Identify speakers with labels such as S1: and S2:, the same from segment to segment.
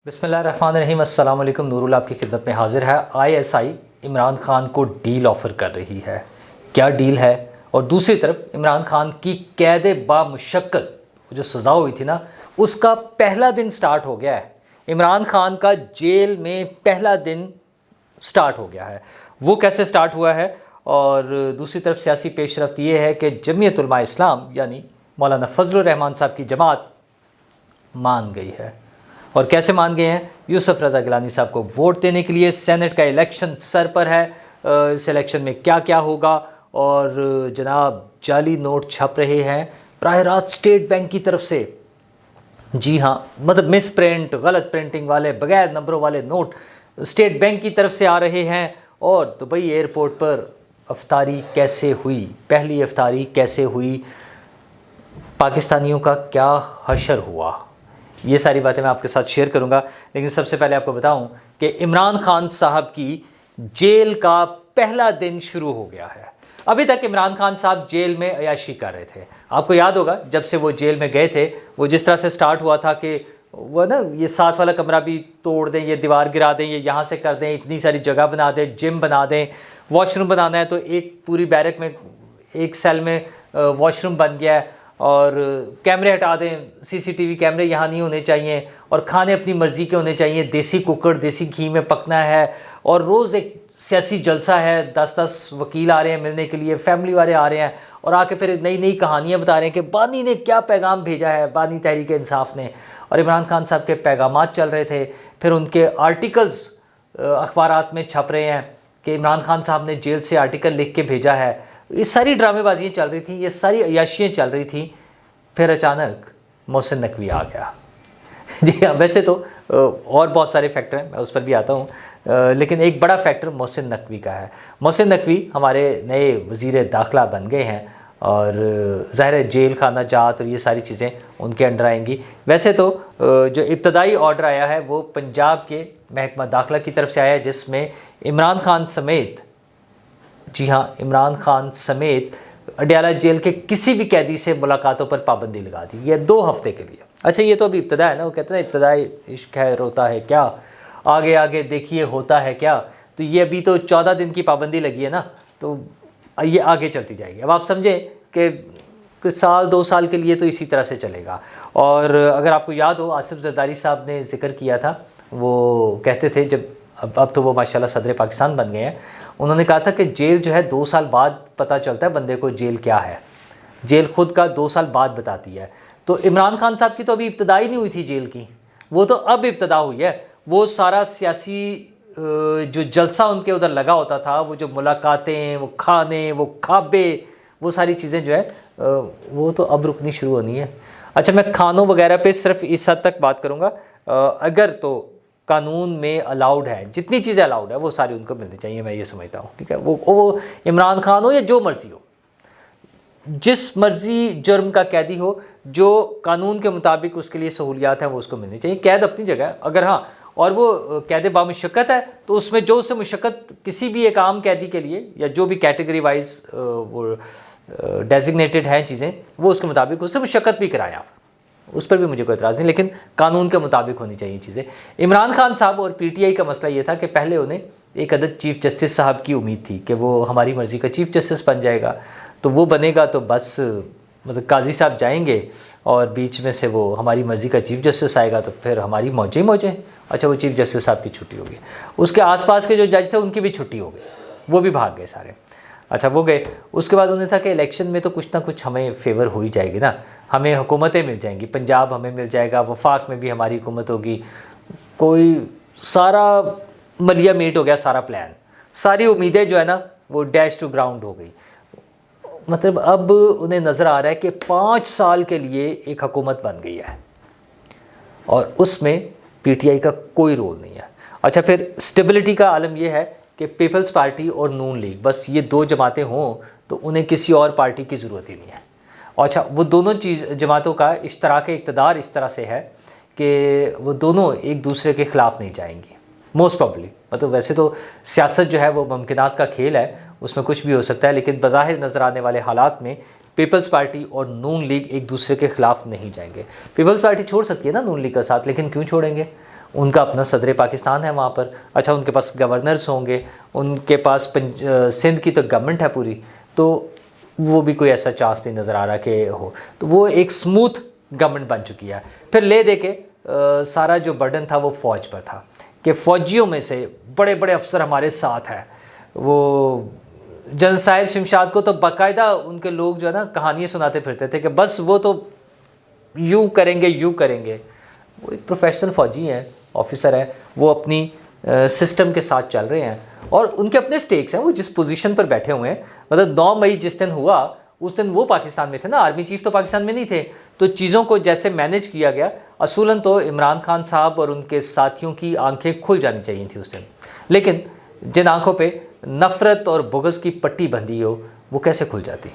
S1: बिस्मिल्लाहिर्रहमानिर्रहीम। अस्सलाम वालेकुम। नूरुल आपकी खिदमत में हाजिर है। आईएसआई इमरान खान को डील ऑफ़र कर रही है। क्या डील है? और दूसरी तरफ इमरान खान की कैद बामुशक्कत जो सज़ा हुई थी ना, उसका पहला दिन स्टार्ट हो गया है। इमरान खान का जेल में पहला दिन स्टार्ट हो गया है। वो कैसे स्टार्ट हुआ है? और दूसरी तरफ सियासी पेशरफ्त ये है कि जमीयत उलमा इस्लाम यानी मौलाना फजलुर रहमान साहब की जमात मान गई है। और कैसे मान गए हैं? यूसुफ रज़ा गिलानी साहब को वोट देने के लिए। सेनेट का इलेक्शन सर पर है। इस इलेक्शन में क्या क्या होगा? और जनाब जाली नोट छप रहे हैं प्राय रात स्टेट बैंक की तरफ से। जी हाँ, मतलब मिस प्रिंट, गलत प्रिंटिंग वाले, बगैर नंबरों वाले नोट स्टेट बैंक की तरफ से आ रहे हैं। और दुबई एयरपोर्ट पर अफ्तारी कैसे हुई? पहली अफ्तारी कैसे हुई? पाकिस्तानियों का क्या हशर हुआ? ये सारी बातें मैं आपके साथ शेयर करूंगा। लेकिन सबसे पहले आपको बताऊं कि इमरान खान साहब की जेल का पहला दिन शुरू हो गया है। अभी तक इमरान खान साहब जेल में अयाशी कर रहे थे। आपको याद होगा जब से वो जेल में गए थे, वो जिस तरह से स्टार्ट हुआ था कि वो ना ये साथ वाला कमरा भी तोड़ दें, ये दीवार गिरा दें, ये यहाँ से कर दें, इतनी सारी जगह बना दें, जिम बना दें, वॉशरूम बनाना है तो एक पूरी बैरक में एक सेल में वॉशरूम बन गया है। और कैमरे हटा दें, सीसीटीवी कैमरे यहाँ नहीं होने चाहिए। और खाने अपनी मर्ज़ी के होने चाहिए, देसी कुकर देसी घी में पकना है। और रोज़ एक सियासी जलसा है, 10-10 वकील आ रहे हैं मिलने के लिए, फैमिली वाले आ रहे हैं और आके फिर नई नई कहानियाँ बता रहे हैं कि बानी ने क्या पैगाम भेजा है, बानी तहरीक इंसाफ ने। और इमरान खान साहब के पैगामात चल रहे थे। फिर उनके आर्टिकल्स अखबारात में छप रहे हैं कि इमरान खान साहब ने जेल से आर्टिकल लिख के भेजा है। ये सारी ड्रामेबाजियाँ चल रही थी, ये सारी अयाशियाँ चल रही थी। फिर अचानक मोहसिन नकवी आ गया। जी हाँ, वैसे तो और बहुत सारे फैक्टर हैं, मैं उस पर भी आता हूँ, लेकिन एक बड़ा फैक्टर मोहसिन नकवी का है। मोहसिन नकवी हमारे नए वज़ीर दाखिला बन गए हैं और ज़ाहिर है जेल खाना जात और ये सारी चीज़ें उनके अंडर आएंगी। वैसे तो जो इब्तदाई ऑर्डर आया है वो पंजाब के महकमा दाखिला की तरफ से आया है, जिसमें इमरान खान समेत, जी हाँ, इमरान खान समेत अडयाला जेल के किसी भी कैदी से मुलाकातों पर पाबंदी लगा दी है 2 हफ्ते के लिए। अच्छा, ये तो अभी इब्तदा है ना, वो कहते हैं इब्तदाई इश्क है रोता है क्या, आगे आगे देखिए होता है क्या। तो ये अभी तो 14 दिन की पाबंदी लगी है ना, तो ये आगे चलती जाएगी। अब आप समझें कि साल 2 साल के लिए तो इसी तरह से चलेगा। और अगर आपको याद हो, आसिफ जरदारी साहब ने जिक्र किया था, वो कहते थे जब अब तो वो माशाल्लाह सदर पाकिस्तान बन गए हैं, उन्होंने कहा था कि जेल जो है 2 साल बाद पता चलता है बंदे को जेल क्या है। जेल खुद का 2 साल बाद बताती है। तो इमरान खान साहब की तो अभी इब्तदा ही नहीं हुई थी जेल की, वो तो अब इब्तदा हुई है। वो सारा सियासी जो जलसा उनके उधर लगा होता था, वो जो मुलाकातें, वो खाने, वो खाबे, वो सारी चीज़ें जो है वो तो अब रुकनी शुरू होनी है। अच्छा, मैं खानों वगैरह पे सिर्फ इस हद तक बात करूँगा। अगर तो कानून में अलाउड है, जितनी चीज़ें अलाउड है वो सारी उनको मिलनी चाहिए, मैं ये समझता हूँ। ठीक है, वो इमरान खान हो या जो मर्ज़ी हो, जिस मर्ज़ी जुर्म का कैदी हो, जो कानून के मुताबिक उसके लिए सहूलियात है वो उसको मिलनी चाहिए। कैद अपनी जगह, अगर हाँ और वो कैद बामुशक्कत है तो उसमें जो उससे मुशक्कत किसी भी एक आम कैदी के लिए या जो भी कैटेगरी वाइज वो डेजिग्नेटेड हैं चीज़ें, वो उसके मुताबिक उससे मुशक्कत भी कराएं आप, उस पर भी मुझे कोई एतराज़ नहीं, लेकिन कानून के मुताबिक होनी चाहिए चीज़ें। इमरान खान साहब और पीटीआई का मसला ये था कि पहले उन्हें एक अदद चीफ़ जस्टिस साहब की उम्मीद थी कि वो हमारी मर्ज़ी का चीफ़ जस्टिस बन जाएगा। तो वो बनेगा तो बस मतलब काजी साहब जाएंगे और बीच में से वो हमारी मर्ज़ी का चीफ़ जस्टिस आएगा तो फिर हमारी मौजें मौजें। अच्छा, वो चीफ़ जस्टिस साहब की छुट्टी होगी, उसके आसपास के जो जज थे उनकी भी छुट्टी हो गई, वो भी भाग गए सारे। अच्छा, वो गए। उसके बाद उन्हें था कि इलेक्शन में तो कुछ ना कुछ हमें फेवर हो ही जाएगी ना, हमें हुकूमतें मिल जाएंगी, पंजाब हमें मिल जाएगा, वफाक में भी हमारी हुकूमत होगी। कोई सारा मलिया मीट हो गया, सारा प्लान, सारी उम्मीदें जो है ना वो डैश टू ग्राउंड हो गई। मतलब अब उन्हें नज़र आ रहा है कि 5 साल के लिए एक हुकूमत बन गई है और उसमें पीटीआई का कोई रोल नहीं है। अच्छा, फिर स्टेबिलिटी का आलम यह है कि पीपल्स पार्टी और नून लीग, बस ये 2 जमातें हों तो उन्हें किसी और पार्टी की ज़रूरत ही नहीं है। अच्छा, वो दोनों जमातों का इश्तराक इक़्तिदार इस तरह से है कि वो दोनों एक दूसरे के ख़िलाफ़ नहीं जाएंगी मोस्ट प्रॉब्ली। मतलब वैसे तो सियासत जो है वो मुमकिनात का खेल है, उसमें कुछ भी हो सकता है, लेकिन बज़ाहिर नज़र आने वाले हालात में पीपल्स पार्टी और नून लीग एक दूसरे के ख़िलाफ़ नहीं जाएंगे। पीपल्स पार्टी छोड़ सकती है ना नून लीग का साथ, लेकिन क्यों छोड़ेंगे? उनका अपना सदर पाकिस्तान है वहाँ पर। अच्छा, उनके पास गवर्नर्स होंगे, उनके पास सिंध की तो गवर्नमेंट है पूरी, तो वो भी कोई ऐसा चांस नहीं नज़र आ रहा कि हो। तो वो एक स्मूथ गवर्नमेंट बन चुकी है। फिर ले दे के सारा जो बर्डन था वो फ़ौज पर था कि फ़ौजियों में से बड़े बड़े अफसर हमारे साथ हैं। वो जनरल साहिर शमशाद को तो बाकायदा उनके लोग जो है ना कहानियाँ सुनाते फिरते थे कि बस वो तो यूँ करेंगे यूँ करेंगे। वो एक प्रोफेशनल फ़ौजी हैं, ऑफिसर है, वो अपनी सिस्टम के साथ चल रहे हैं और उनके अपने स्टेक्स हैं। वो जिस पोजीशन पर बैठे हुए हैं, मतलब 9 मई जिस दिन हुआ उस दिन वो पाकिस्तान में थे ना, आर्मी चीफ तो पाकिस्तान में नहीं थे। तो चीज़ों को जैसे मैनेज किया गया, असूलन तो इमरान खान साहब और उनके साथियों की आंखें खुल जानी चाहिए थी उस दिन, लेकिन जिन आंखों पे नफ़रत और बुग़्ज़ की पट्टी बंधी हो वो कैसे खुल जाती।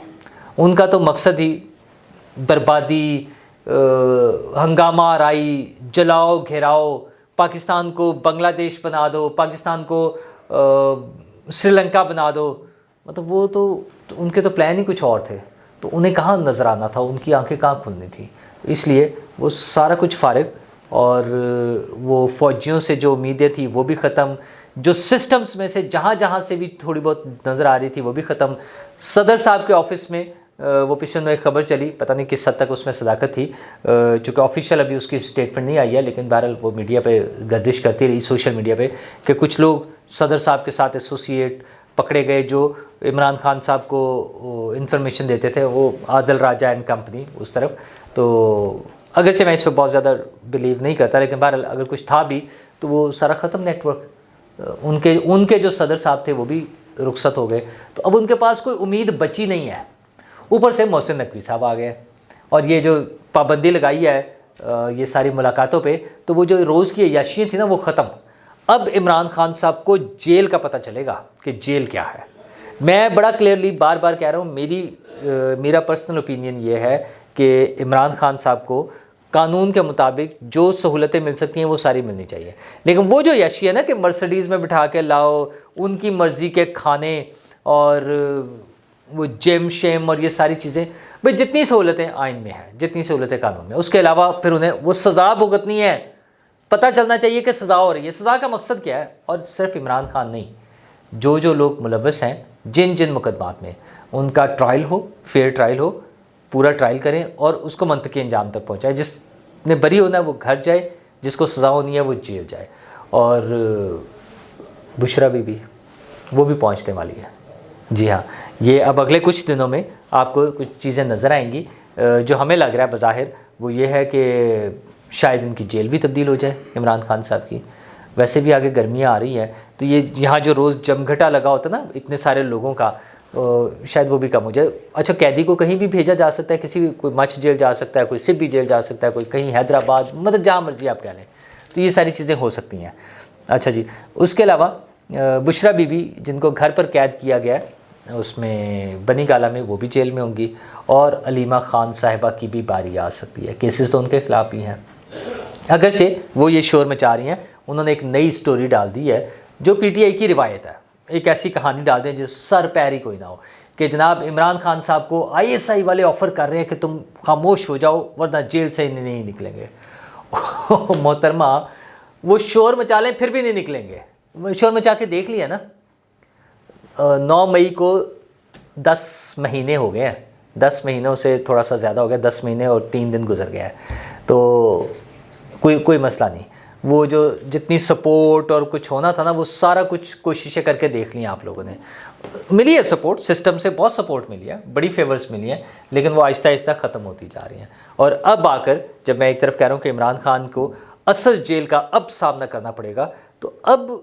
S1: उनका तो मकसद ही बर्बादी, हंगामा आराई, जलाओ घेराओ, पाकिस्तान को बांग्लादेश बना दो, पाकिस्तान को श्रीलंका बना दो। मतलब वो तो उनके तो प्लान ही कुछ और थे। तो उन्हें कहाँ नज़र आना था, उनकी आंखें कहाँ खुलनी थी। इसलिए वो सारा कुछ फारिग, और वो फ़ौजियों से जो उम्मीदें थी वो भी ख़त्म, जो सिस्टम्स में से जहाँ जहाँ से भी थोड़ी बहुत नज़र आ रही थी वो भी ख़त्म। सदर साहब के ऑफ़िस में वो पिछले दिनों एक खबर चली, पता नहीं किस हद तक उसमें सदाकत थी, चूँकि ऑफिशियल अभी उसकी स्टेटमेंट नहीं आई है, लेकिन बहरहाल वो मीडिया पे गर्दिश करती रही, सोशल मीडिया पे, कि कुछ लोग सदर साहब के साथ एसोसिएट पकड़े गए जो इमरान खान साहब को इन्फॉर्मेशन देते थे, वो आदिल राजा एंड कंपनी उस तरफ। तो अगरचे मैं इस पर बहुत ज़्यादा बिलीव नहीं करता, लेकिन बहरहाल अगर कुछ था भी तो वो सारा ख़त्म नेटवर्क। उनके जो सदर साहब थे वो भी रुखसत हो गए, तो अब उनके पास कोई उम्मीद बची नहीं है। ऊपर से मोहसिन नकवी साहब आ गए और ये जो पाबंदी लगाई है ये सारी मुलाकातों पे, तो वो जो रोज़ की अय्याशियाँ थी ना वो ख़त्म। अब इमरान खान साहब को जेल का पता चलेगा कि जेल क्या है। मैं बड़ा क्लियरली बार बार कह रहा हूँ, मेरा पर्सनल ओपिनियन ये है कि इमरान खान साहब को कानून के मुताबिक जो सहूलतें मिल सकती हैं वो सारी मिलनी चाहिए, लेकिन वो जो यशी है ना कि मर्सिडीज़ में बिठा के लाओ, उनकी मर्ज़ी के खाने और वो जिम शेम और ये सारी चीज़ें, भाई जितनी सहूलतें आइन में हैं, जितनी सहूलतें कानून में, उसके अलावा फिर उन्हें वो सज़ा भुगतनी है। पता चलना चाहिए कि सज़ा हो रही है, सज़ा का मकसद क्या है। और सिर्फ इमरान खान नहीं, जो लोग मुलव्वस हैं जिन जिन मुकदमात में, उनका ट्रायल हो, फेयर ट्रायल हो, पूरा ट्रायल करें और उसको मंतकी अंजाम तक पहुँचाए। जिसने बरी होना है वो घर जाए, जिसको सज़ा होनी है वो जेल जाए। और बुशरा बीबी वो भी पहुँचने वाली है। जी हाँ, ये अब अगले कुछ दिनों में आपको कुछ चीज़ें नज़र आएंगी। जो हमें लग रहा है बज़ाहिर वो ये है कि शायद इनकी जेल भी तब्दील हो जाए इमरान खान साहब की। वैसे भी आगे गर्मियाँ आ रही हैं, तो ये यहाँ जो रोज़ जमघटा लगा होता ना इतने सारे लोगों का, शायद वो भी कम हो जाए। अच्छा, कैदी को कहीं भी भेजा जा सकता है, किसी भी, कोई मच जेल जा सकता है, कोई सिब्बी जेल जा सकता है, कोई कहीं हैदराबाद, मतलब जहाँ मर्जी आप कह लें, तो ये सारी चीज़ें हो सकती हैं। अच्छा जी, उसके अलावा बुशरा बीबी जिनको घर पर कैद किया गया उसमें बनी गाला में, वो भी जेल में होंगी। और अलीमा खान साहिबा की भी बारी आ सकती है, केसेस तो उनके खिलाफ ही हैं। अगरचे वो ये शोर मचा रही हैं, उन्होंने एक नई स्टोरी डाल दी है जो पीटीआई की रिवायत है। एक ऐसी कहानी डाल दें जिस सर पैर ही कोई ना हो, कि जनाब इमरान खान साहब को आईएसआई वाले ऑफ़र कर रहे हैं कि तुम खामोश हो जाओ वरना जेल से नहीं निकलेंगे। मोहतरमा, वो शोर मचा लें फिर भी नहीं निकलेंगे। शोर मचा के देख लिया ना, 9 मई को 10 महीने हो गए हैं, 10 महीनों से थोड़ा सा ज़्यादा हो गया, 10 महीने और 3 दिन गुजर गया है। तो कोई मसला नहीं। वो जो जितनी सपोर्ट और कुछ होना था ना, वो सारा कुछ कोशिशें करके देख ली आप लोगों ने। मिली है सपोर्ट, सिस्टम से बहुत सपोर्ट मिली है, बड़ी फेवर्स मिली हैं, लेकिन वो आहिस्ता आहिस्ता ख़त्म होती जा रही हैं। और अब आकर जब मैं एक तरफ कह रहा हूँ कि इमरान खान को असल जेल का अब सामना करना पड़ेगा, तो अब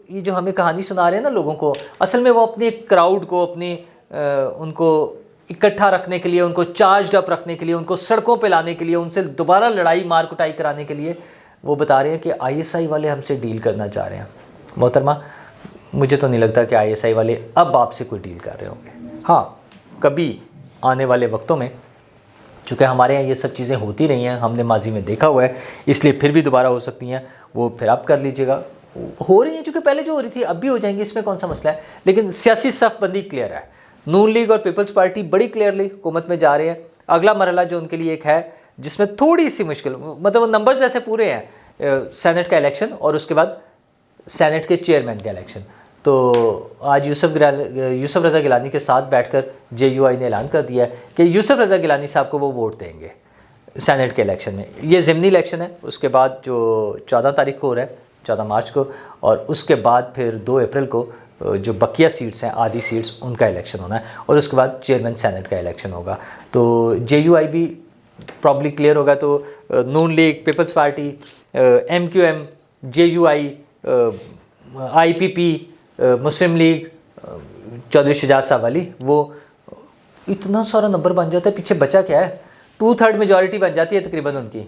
S1: ये जो हमें कहानी सुना रहे हैं ना लोगों को, असल में वो अपने क्राउड को, उनको इकट्ठा रखने के लिए, उनको चार्ज अप रखने के लिए, उनको सड़कों पे लाने के लिए, उनसे दोबारा लड़ाई मार कुटाई कराने के लिए वो बता रहे हैं कि आईएसआई वाले हमसे डील करना चाह रहे हैं। मोहतरमा, मुझे तो नहीं लगता कि आईएसआई वाले अब आपसे कोई डील कर रहे होंगे। हाँ, कभी आने वाले वक्तों में, चूँकि हमारे यहाँ ये सब चीज़ें होती रही हैं, हमने माजी में देखा हुआ है, इसलिए फिर भी दोबारा हो सकती हैं। वो फिर आप कर लीजिएगा, हो रही है, चूँकि पहले जो हो रही थी अब भी हो जाएंगी, इसमें कौन सा मसला है। लेकिन सियासी सफ़बंदी क्लियर है, नून लीग और पीपल्स पार्टी बड़ी क्लियरली हुकूमत में जा रहे हैं। अगला मरहला जो उनके लिए एक है जिसमें थोड़ी सी मुश्किल, मतलब वो नंबर्स वैसे पूरे हैं, सेनेट का इलेक्शन और उसके बाद सेनेट के चेयरमैन का इलेक्शन। तो आज यूसुफ रज़ा गिलानी के साथ बैठकर JUI ने ऐलान कर दिया है कि यूसुफ रज़ा गिलानी साहब को वो वोट देंगे सेनेट के इलेक्शन में। ये ज़िमनी इलेक्शन है, उसके बाद जो 14 तारीख को हो रहा है, 14 मार्च को, और उसके बाद फिर 2 अप्रैल को जो बकिया सीट्स हैं, आधी सीट्स, उनका इलेक्शन होना है, और उसके बाद चेयरमैन सेनेट का इलेक्शन होगा। तो JUI भी प्रॉब्ली क्लियर होगा। तो Noon league, peoples party, MQM, JUI, IPP, Muslim league, Chaudhry Shujaat sahab वाली, वो इतना सारा नंबर बन जाता है, पीछे बचा क्या है? 2/3 मेजॉरिटी बन जाती है तकरीबन उनकी।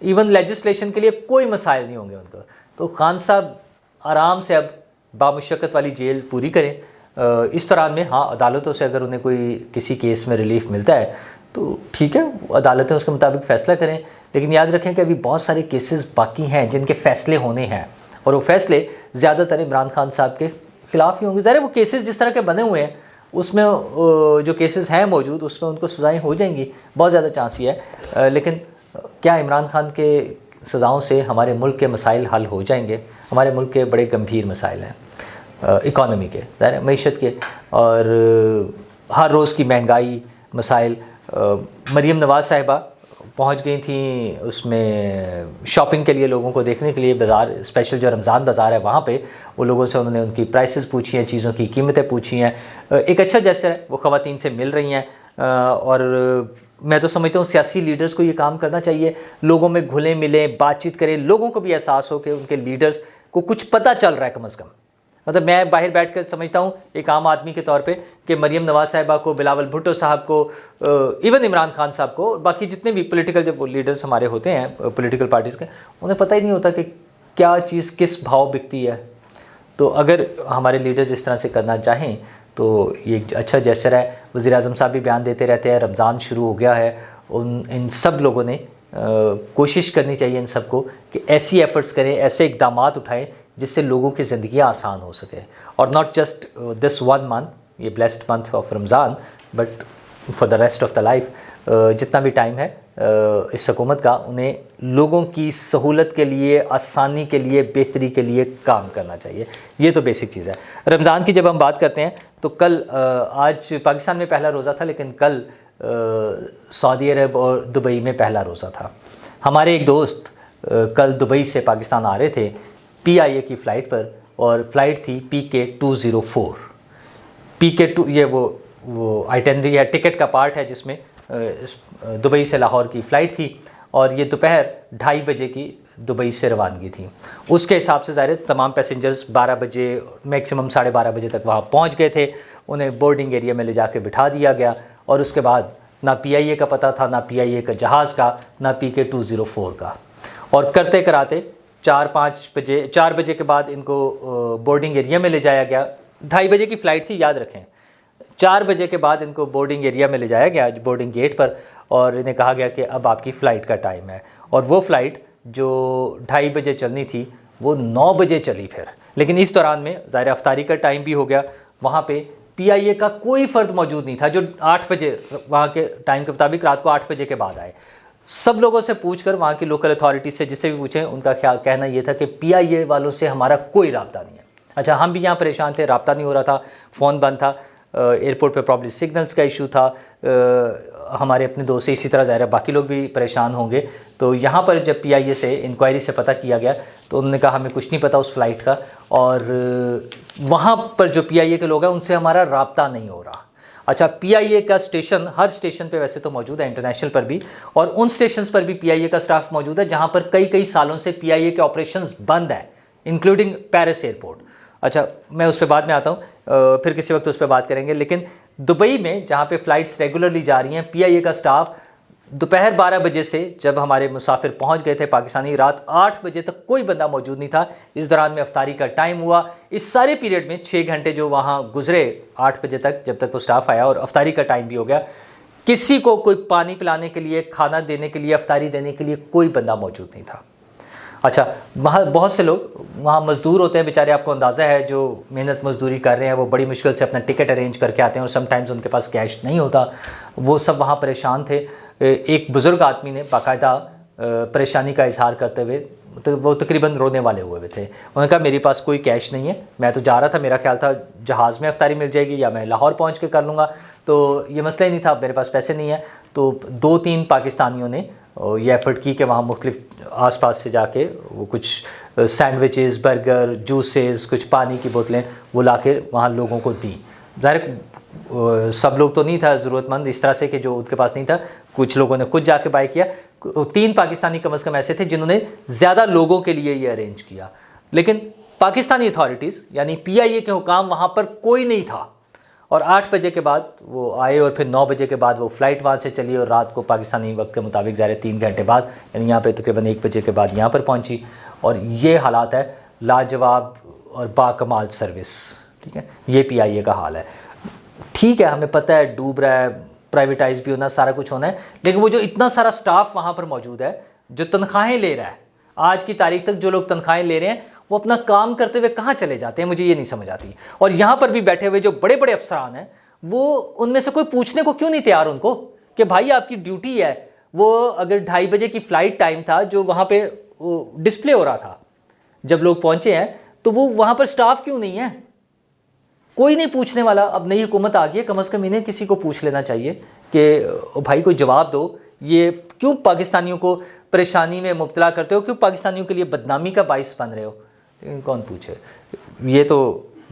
S1: इवन लेजिस्लेशन के लिए कोई मसाइल नहीं होंगे उनको। तो खान साहब आराम से अब बामुशक्कत वाली जेल पूरी करें। इस दौरान में हाँ, अदालतों से अगर उन्हें कोई किसी केस में रिलीफ मिलता है तो ठीक है, अदालतें उसके मुताबिक फ़ैसला करें। लेकिन याद रखें कि अभी बहुत सारे केसेस बाकी हैं जिनके फ़ैसले होने हैं, और वो फैसले ज़्यादातर इमरान खान साहब के ख़िलाफ़ ही होंगे। ज़रा वो केसेस जिस तरह के बने हुए हैं, उसमें जो केसेस हैं मौजूद, उसमें उनको सज़ाएँ हो जाएंगी, बहुत ज़्यादा चांस ही है। लेकिन क्या इमरान खान के सज़ाओं से हमारे मुल्क के मसाइल हल हो जाएंगे? हमारे मुल्क के बड़े गंभीर मसाइल हैं इकॉनमी के, मईशत के, और हर रोज़ की महंगाई मसाइल। मरीम नवाज़ साहिबा पहुंच गई थी उसमें शॉपिंग के लिए, लोगों को देखने के लिए बाज़ार, स्पेशल जो रमज़ान बाज़ार है वहाँ पे, वो लोगों से उन्होंने उनकी प्राइसेस पूछी हैं, चीज़ों की कीमतें पूछी हैं। एक अच्छा जैसा है वो ख़वातीन से मिल रही हैं। और मैं तो समझता हूँ सियासी लीडर्स को ये काम करना चाहिए, लोगों में घुले मिले, बातचीत करें, लोगों को भी एहसास हो कि उनके लीडर्स को कुछ पता चल रहा है कम अज़ कम। मतलब मैं बाहर बैठ कर समझता हूँ एक आम आदमी के तौर पे कि मरीम नवाज़ साहिबा को, बिलावल भुट्टो साहब को, इवन इमरान खान साहब को, बाकी जितने भी पॉलिटिकल जो लीडर्स हमारे होते हैं पॉलिटिकल पार्टीज़ के, उन्हें पता ही नहीं होता कि क्या चीज़ किस भाव बिकती है। तो अगर हमारे लीडर्स इस तरह से करना चाहें तो ये एक अच्छा जेस्चर है। वज़ीर-ए-आज़म साहब भी बयान देते रहते हैं, रमज़ान शुरू हो गया है, इन सब लोगों ने कोशिश करनी चाहिए इन सबको कि ऐसी एफ़र्ट्स करें, ऐसे इक़दाम उठाएं जिससे लोगों की ज़िंदगी आसान हो सके। और नॉट जस्ट दिस 1 मंथ, ये blessed month of Ramzan, but for the rest of the life, जितना भी टाइम है इस हुकूमत का, उन्हें लोगों की सहूलत के लिए, आसानी के लिए, बेहतरी के लिए काम करना चाहिए। ये तो बेसिक चीज़ है। रमज़ान की जब हम बात करते हैं तो कल, आज पाकिस्तान में पहला रोज़ा था, लेकिन कल सऊदी अरब और दुबई में पहला रोज़ा था। हमारे एक दोस्त कल दुबई से पाकिस्तान आ रहे थे PIA की फ़्लाइट पर, और फ़्लाइट थी PK 204। PK2 ये वो आइटनरी है, टिकट का पार्ट है जिसमें दुबई से लाहौर की फ़्लाइट थी, और ये दोपहर 2:30 बजे की दुबई से रवानगी थी। उसके हिसाब से ज़ाहिर तमाम पैसेंजर्स 12 बजे, मैक्सिमम 12:30 बजे तक वहाँ पहुँच गए थे। उन्हें बोर्डिंग एरिया में ले जाके बिठा दिया गया, और उसके बाद ना PIA का पता था, ना PIA का जहाज़ का, ना PK 204 का। और करते कराते 4 बजे के बाद इनको बोर्डिंग एरिया में ले जाया गया। 2:30 बजे की फ़्लाइट थी, याद रखें। 4 बजे के बाद इनको बोर्डिंग एरिया में ले जाया गया, बोर्डिंग गेट पर, और इन्हें कहा गया कि अब आपकी फ़्लाइट का टाइम है। और वो फ़्लाइट जो 2:30 बजे चलनी थी वो 9 बजे चली फिर। लेकिन इस दौरान में ज़ाहिर अफ्तारी का टाइम भी हो गया। वहाँ पे PIA का कोई फ़र्द मौजूद नहीं था जो 8 बजे वहाँ के टाइम के मुताबिक रात को 8 बजे के बाद आए। सब लोगों से पूछकर, वहाँ की लोकल अथॉरिटी से जिससे भी पूछें, उनका कहना ये था कि PIA वालों से हमारा कोई राब्ता नहीं है। अच्छा, हम भी यहाँ परेशान थे, राब्ता नहीं हो रहा था, फ़ोन बंद था, एयरपोर्ट पे प्रॉब्लम सिग्नल्स का इशू था। हमारे अपने दोस्त से इसी तरह ज़ाहिर है बाकी लोग भी परेशान होंगे। तो यहाँ पर जब PIA से इंक्वायरी से पता किया गया तो उन्होंने कहा हमें कुछ नहीं पता उस फ़्लाइट का, और वहाँ पर जो PIA के लोग हैं उनसे हमारा राब्ता नहीं हो रहा। अच्छा, PIA का स्टेशन हर स्टेशन पे वैसे तो मौजूद है, इंटरनेशनल पर भी, और उन स्टेशंस पर भी PIA का स्टाफ मौजूद है जहाँ पर कई सालों से PIA के ऑपरेशंस बंद हैं, इंक्लूडिंग पेरिस एयरपोर्ट। अच्छा, मैं उस पर बाद में आता हूँ, फिर किसी वक्त उस पर बात करेंगे। लेकिन दुबई में जहाँ पे फ़्लाइट्स रेगुलरली जा रही हैं, PIA का स्टाफ दोपहर 12 बजे से, जब हमारे मुसाफिर पहुँच गए थे पाकिस्तानी, रात 8 बजे तक कोई बंदा मौजूद नहीं था। इस दौरान में अफ्तारी का टाइम हुआ। इस सारे पीरियड में 6 घंटे जो वहाँ गुजरे 8 बजे तक, जब तक वो स्टाफ आया, और अफ्तारी का टाइम भी हो गया, किसी को कोई पानी पिलाने के लिए, खाना देने के लिए, अफ्तारी देने के लिए कोई बंदा मौजूद नहीं था। अच्छा, वहाँ बहुत से लोग वहाँ मज़दूर होते हैं बेचारे, आपको अंदाज़ा है, जो मेहनत मजदूरी कर रहे हैं, वो बड़ी मुश्किल से अपना टिकट अरेंज करके आते हैं, और समटाइम्स उनके पास कैश नहीं होता। वो सब वहाँ परेशान थे। एक बुज़ुर्ग आदमी ने बाकायदा परेशानी का इजहार करते हुए तो वो तकरीबन रोने वाले हुए थे। उन्होंने कहा मेरे पास कोई कैश नहीं है, मैं तो जा रहा था, मेरा ख्याल था जहाज़ में अफ्तारी मिल जाएगी या मैं लाहौर पहुंच के कर लूँगा, तो ये मसला ही नहीं था, मेरे पास पैसे नहीं है। तो 2-3 पाकिस्तानियों ने ये एफ़र्ट की कि वहाँ मुख्तलिफ आसपास से जाके वो कुछ सैंडविचेस, बर्गर, जूसेस, कुछ पानी की बोतलें वो ला के वहाँ लोगों को दी। ज़ाहिर सब लोग तो नहीं था ज़रूरतमंद इस तरह से कि जो उनके पास नहीं था, कुछ लोगों ने खुद जाके बाय किया। 3 पाकिस्तानी कम से कम ऐसे थे जिन्होंने ज़्यादा लोगों के लिए ये अरेंज किया। लेकिन पाकिस्तानी अथॉरिटीज़ यानी PIA के हुकाम वहाँ पर कोई नहीं था। और 8 बजे के बाद वो आए और फिर 9 बजे के बाद वो फ़्लाइट वहाँ से चली और रात को पाकिस्तानी वक्त के मुताबिक ज़ाहिर 3 घंटे बाद यानी यहाँ पे तकरीबन 1 बजे के बाद यहाँ पर पहुँची। और ये हालात है, लाजवाब और बाकमाल सर्विस। ठीक है, ये PIA का हाल है। ठीक है, हमें पता है डूब रहा है, प्राइवेटाइज भी होना, सारा कुछ होना है, लेकिन वो जो इतना सारा स्टाफ वहाँ पर मौजूद है जो तनख्वाहें ले रहा है, आज की तारीख तक जो लोग तनख्वाहें ले रहे हैं वो अपना काम करते हुए कहाँ चले जाते हैं, मुझे ये नहीं समझ आती। और यहाँ पर भी बैठे हुए जो बड़े बड़े अफसरान हैं, वो उनमें से कोई पूछने को क्यों नहीं तैयार उनको कि भाई आपकी ड्यूटी है। वो अगर 2:30 बजे की फ़्लाइट टाइम था जो वहाँ पे डिस्प्ले हो रहा था, जब लोग पहुँचे हैं, तो वो वहाँ पर स्टाफ क्यों नहीं है? कोई नहीं पूछने वाला। अब नई हुकूमत आ गई है, कम से कम इन्हें किसी को पूछ लेना चाहिए कि भाई कोई जवाब दो, ये क्यों पाकिस्तानियों को परेशानी में मुब्तला करते हो, क्यों पाकिस्तानियों के लिए बदनामी का बाइस बन रहे हो? कौन पूछे? ये तो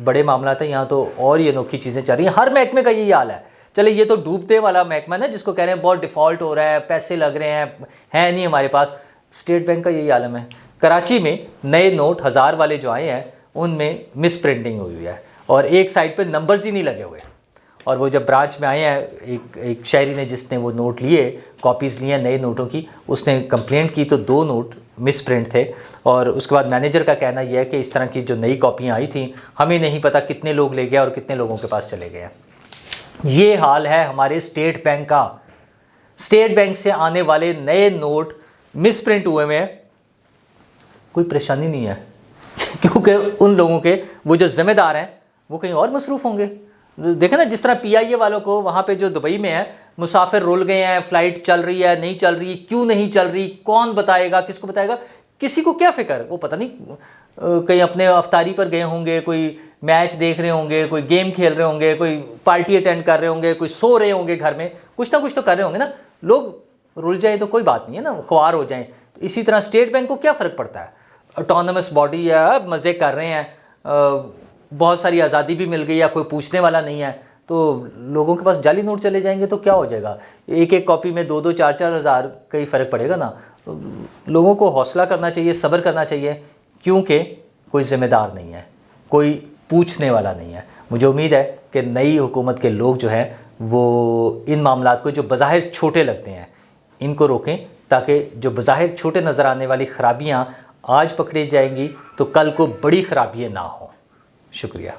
S1: बड़े मामला था, यहाँ तो और ये अनोखी चीज़ें चल रही हैं। हर महकमे का यही हाल है। चले ये तो डूबते वाला महकमा ना, जिसको कह रहे हैं बहुत डिफ़ॉल्ट हो रहा है, पैसे लग रहे हैं, है नहीं हमारे पास। स्टेट बैंक का यही आलम है। कराची में नए नोट 1000 वाले जो आए हैं उनमें मिस प्रिंटिंग हुई है और एक साइड पे नंबर्स ही नहीं लगे हुए। और वो जब ब्रांच में आए हैं, एक शहरी ने जिसने वो नोट लिए, कॉपीज़ लिए नए नोटों की, उसने कंप्लेंट की तो 2 नोट मिस प्रिंट थे। और उसके बाद मैनेजर का कहना यह है कि इस तरह की जो नई कॉपियाँ आई थी, हमें नहीं पता कितने लोग ले गए और कितने लोगों के पास चले गए हैं। ये हाल है हमारे स्टेट बैंक का। स्टेट बैंक से आने वाले नए नोट मिस प्रिंट हुए में कोई परेशानी नहीं है क्योंकि उन लोगों के वो जो जिम्मेदार हैं वो कहीं और मसरूफ़ होंगे। देखें ना, जिस तरह PIA वालों को वहाँ पे जो दुबई में है, मुसाफिर रुल गए हैं, फ़्लाइट चल रही है, नहीं चल रही, क्यों नहीं चल रही, कौन बताएगा, किसको बताएगा, किसी को क्या फ़िक्र। वो पता नहीं कहीं अपने अफ्तारी पर गए होंगे, कोई मैच देख रहे होंगे, कोई गेम खेल रहे होंगे, कोई पार्टी अटेंड कर रहे होंगे, कोई सो रहे होंगे घर में, कुछ ना कुछ तो कर रहे होंगे ना। लोग रुल जाए तो कोई बात नहीं है ना, ख्वार हो जाएँ। तो इसी तरह स्टेट बैंक को क्या फ़र्क पड़ता है, ऑटोनमस बॉडी है, मज़े कर रहे हैं, बहुत सारी आज़ादी भी मिल गई है, कोई पूछने वाला नहीं है, तो लोगों के पास जाली नोट चले जाएंगे तो क्या हो जाएगा? एक एक कॉपी में 2-2, 4-4 हज़ार का ही फ़र्क पड़ेगा ना। तो लोगों को हौसला करना चाहिए, सब्र करना चाहिए, क्योंकि कोई ज़िम्मेदार नहीं है, कोई पूछने वाला नहीं है। मुझे उम्मीद है कि नई हुकूमत के लोग जो हैं वो इन मामलात को जो बज़ाहिर छोटे लगते हैं इनको रोकें, ताकि जो बज़ाहिर छोटे नज़र आने वाली ख़राबियाँ आज पकड़ी जाएंगी तो कल को बड़ी ख़राबियाँ ना हों। शुक्रिया।